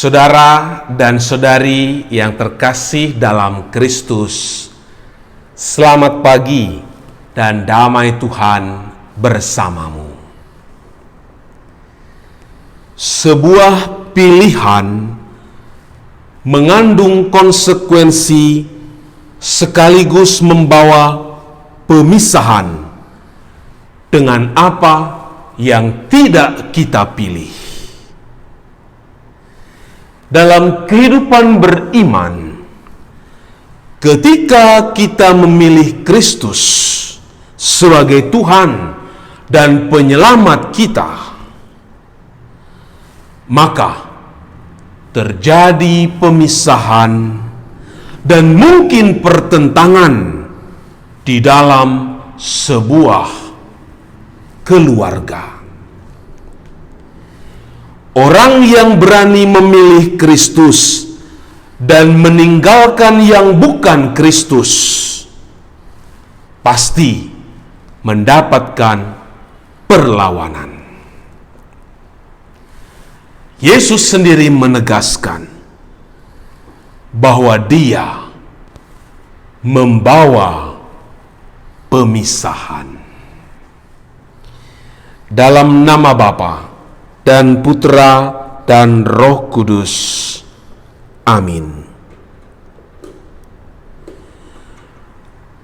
Saudara dan saudari yang terkasih dalam Kristus, selamat pagi dan damai Tuhan bersamamu. Sebuah pilihan mengandung konsekuensi sekaligus membawa pemisahan dengan apa yang tidak kita pilih. Dalam kehidupan beriman, ketika kita memilih Kristus sebagai Tuhan dan penyelamat kita, maka terjadi pemisahan dan mungkin pertentangan di dalam sebuah keluarga. Orang yang berani memilih Kristus dan meninggalkan yang bukan Kristus pasti mendapatkan perlawanan. Yesus sendiri menegaskan bahwa Dia membawa pemisahan. Dalam nama Bapa dan Putra dan Roh Kudus. Amin.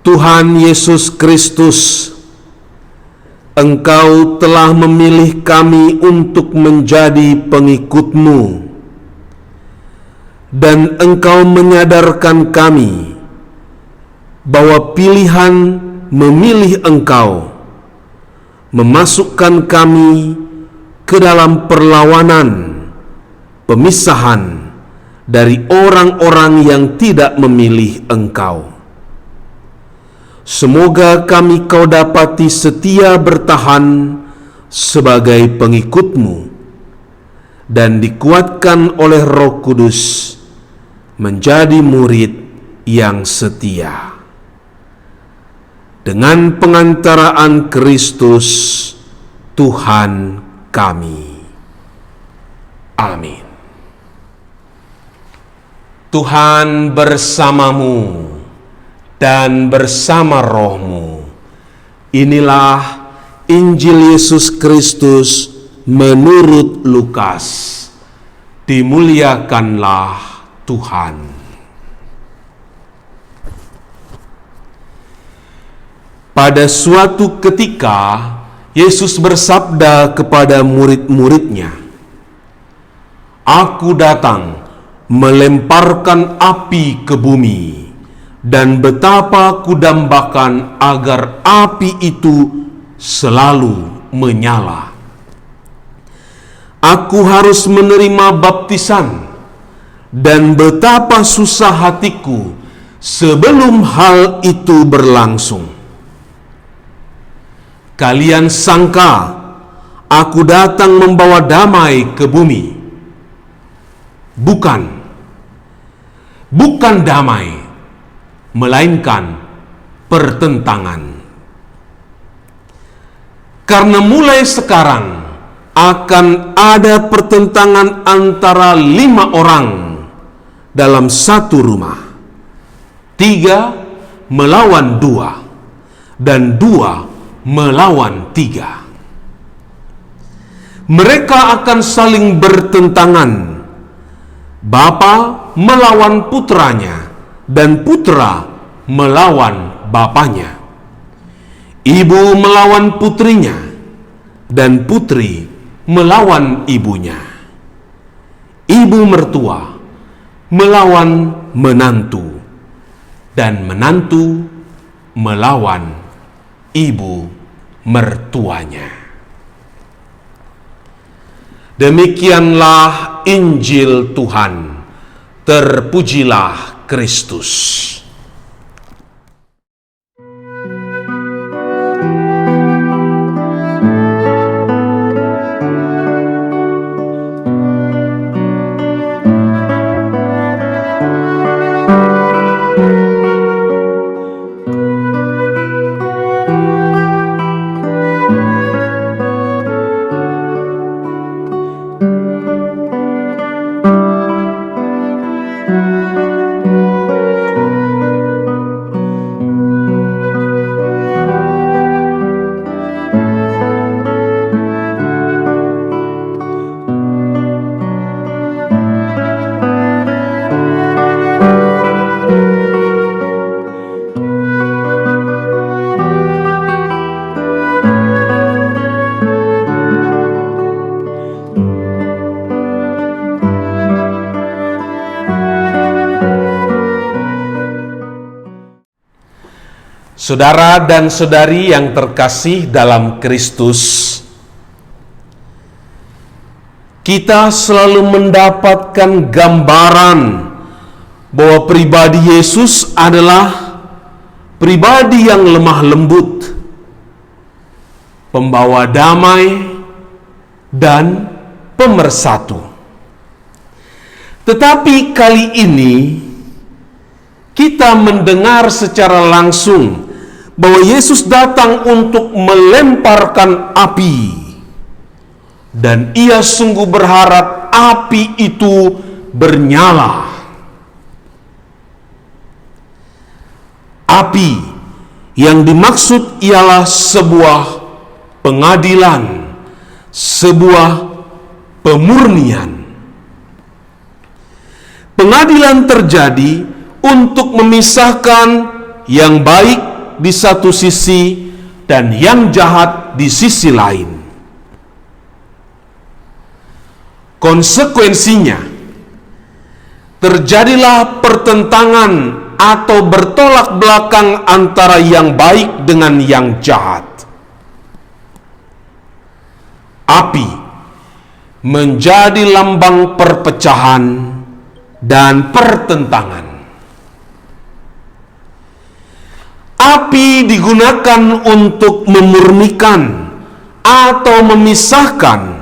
Tuhan Yesus Kristus, Engkau telah memilih kami untuk menjadi pengikut-Mu, dan Engkau menyadarkan kami bahwa pilihan memilih Engkau memasukkan kami ke dalam perlawanan, pemisahan dari orang-orang yang tidak memilih Engkau. Semoga kami Kau dapati setia bertahan sebagai pengikut-Mu dan dikuatkan oleh Roh Kudus menjadi murid yang setia. Dengan pengantaraan Kristus Tuhan kami. Amin. Tuhan bersamamu dan bersama rohmu. Inilah Injil Yesus Kristus menurut Lukas. Dimuliakanlah Tuhan. Pada suatu ketika, Yesus bersabda kepada murid-muridnya, "Aku datang melemparkan api ke bumi, dan betapa kudambakan agar api itu selalu menyala. Aku harus menerima baptisan, dan betapa susah hatiku sebelum hal itu berlangsung. Kalian sangka aku datang membawa damai ke bumi? Bukan damai, melainkan pertentangan. Karena mulai sekarang akan ada pertentangan antara 5 orang dalam satu rumah. 3 melawan 2, dan 2 melawan 3. Mereka akan saling bertentangan. Bapa melawan putranya, dan putra melawan bapanya. Ibu melawan putrinya, dan putri melawan ibunya. Ibu mertua melawan menantu, dan menantu melawan ibu mertuanya." Demikianlah Injil Tuhan. Terpujilah Kristus. Saudara dan saudari yang terkasih dalam Kristus, kita selalu mendapatkan gambaran bahwa pribadi Yesus adalah pribadi yang lemah lembut, pembawa damai, dan pemersatu. Tetapi kali ini kita mendengar secara langsung bahwa Yesus datang untuk melemparkan api, dan ia sungguh berharap api itu bernyala. Api yang dimaksud ialah sebuah pengadilan, sebuah pemurnian. Pengadilan terjadi untuk memisahkan yang baik di satu sisi dan yang jahat di sisi lain. Konsekuensinya, terjadilah pertentangan atau bertolak belakang antara yang baik dengan yang jahat. Api menjadi lambang perpecahan dan pertentangan. Api digunakan untuk memurnikan atau memisahkan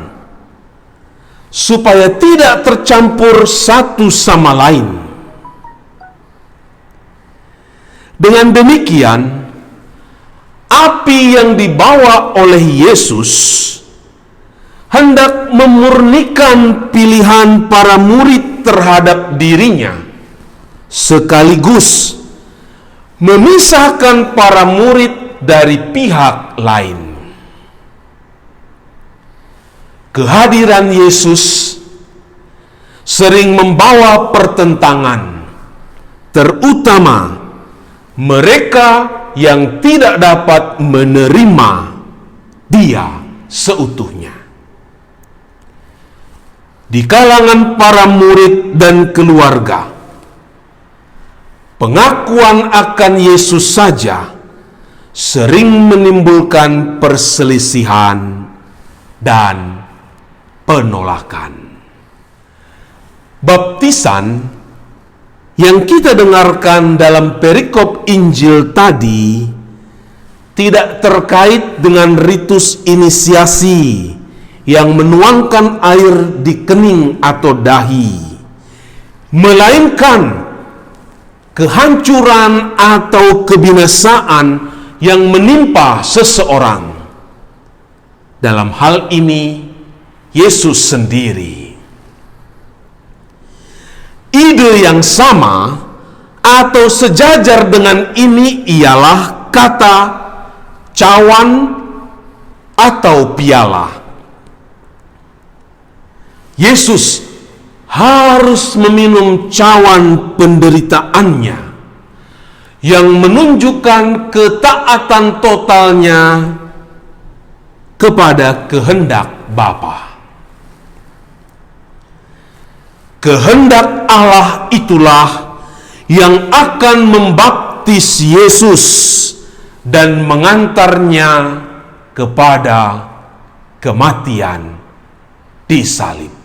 supaya tidak tercampur satu sama lain. Dengan demikian, api yang dibawa oleh Yesus hendak memurnikan pilihan para murid terhadap dirinya, sekaligus memisahkan para murid dari pihak lain. Kehadiran Yesus sering membawa pertentangan, terutama mereka yang tidak dapat menerima Dia seutuhnya. Di kalangan para murid dan keluarga, pengakuan akan Yesus saja sering menimbulkan perselisihan dan penolakan. Baptisan yang kita dengarkan dalam perikop Injil tadi tidak terkait dengan ritus inisiasi yang menuangkan air di kening atau dahi, melainkan kehancuran atau kebinasaan yang menimpa seseorang. Dalam hal ini, Yesus sendiri. Ide yang sama atau sejajar dengan ini ialah kata cawan atau piala. Yesus harus meminum cawan penderitaannya yang menunjukkan ketaatan totalnya kepada kehendak Bapa. Kehendak Allah itulah yang akan membaptis Yesus dan mengantarnya kepada kematian di salib.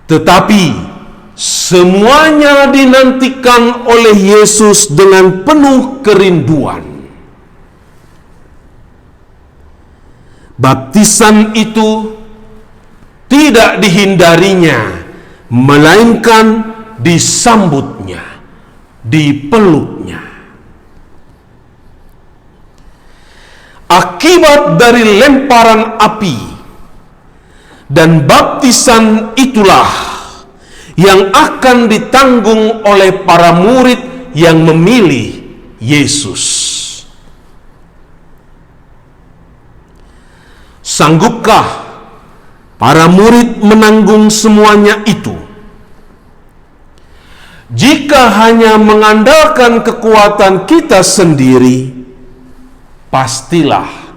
Tetapi semuanya dinantikan oleh Yesus dengan penuh kerinduan. Baptisan itu tidak dihindarinya, melainkan disambutnya, dipeluknya. Akibat dari lemparan api dan baptisan itulah yang akan ditanggung oleh para murid yang memilih Yesus. Sanggupkah para murid menanggung semuanya itu? Jika hanya mengandalkan kekuatan kita sendiri, pastilah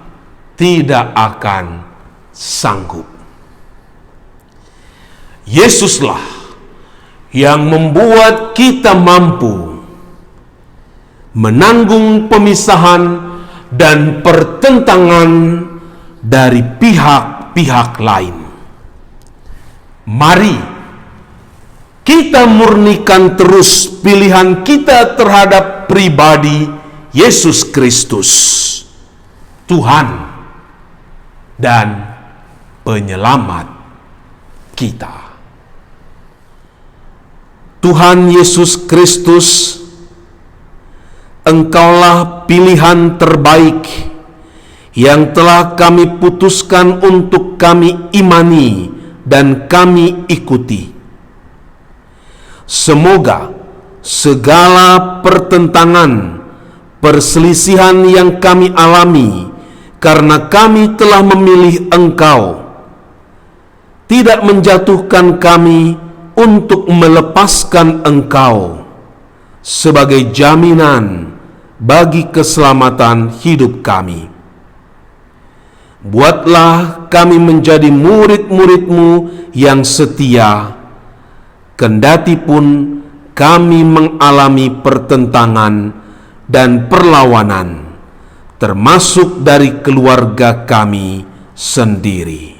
tidak akan sanggup. Yesuslah yang membuat kita mampu. menanggung pemisahan dan pertentangan dari pihak-pihak lain. Mari kita murnikan terus pilihan kita terhadap pribadi Yesus Kristus, Tuhan dan Penyelamat kita. Tuhan Yesus Kristus, Engkaulah pilihan terbaik yang telah kami putuskan untuk kami imani dan kami ikuti. Semoga segala pertentangan, perselisihan yang kami alami karena kami telah memilih Engkau, tidak menjatuhkan kami untuk melepaskan Engkau sebagai jaminan bagi keselamatan hidup kami. Buatlah kami menjadi murid-murid-Mu yang setia, kendati pun kami mengalami pertentangan dan perlawanan, termasuk dari keluarga kami sendiri.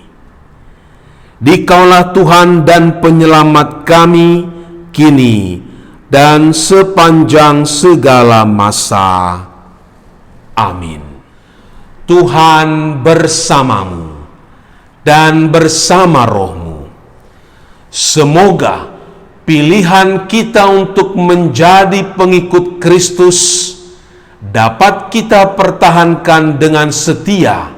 Dikaulah Tuhan dan Penyelamat kami kini dan sepanjang segala masa. Amin. Tuhan bersamamu dan bersama rohmu. Semoga pilihan kita untuk menjadi pengikut Kristus dapat kita pertahankan dengan setia,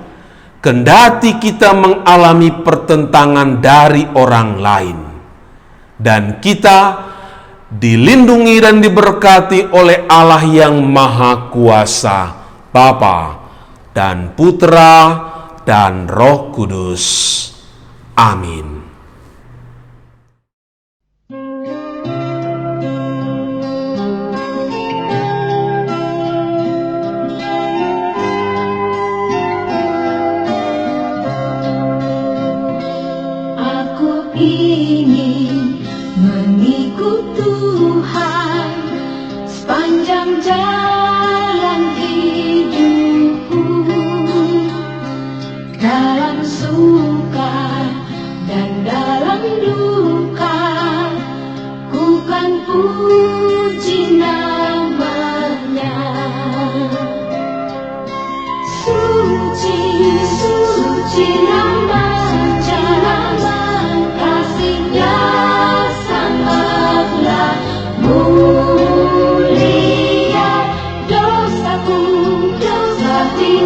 kendati kita mengalami pertentangan dari orang lain, dan kita dilindungi dan diberkati oleh Allah yang Maha Kuasa, Bapa dan Putra dan Roh Kudus. Amin. Aku ingin mengikut Tuhan sepanjang jalan hidupku, dalam suka dan dalam duka, ku kan puji nama-Nya. Suci, suci nama-Nya, kasih-Nya sangatlah mulia. Dosaku, dosa di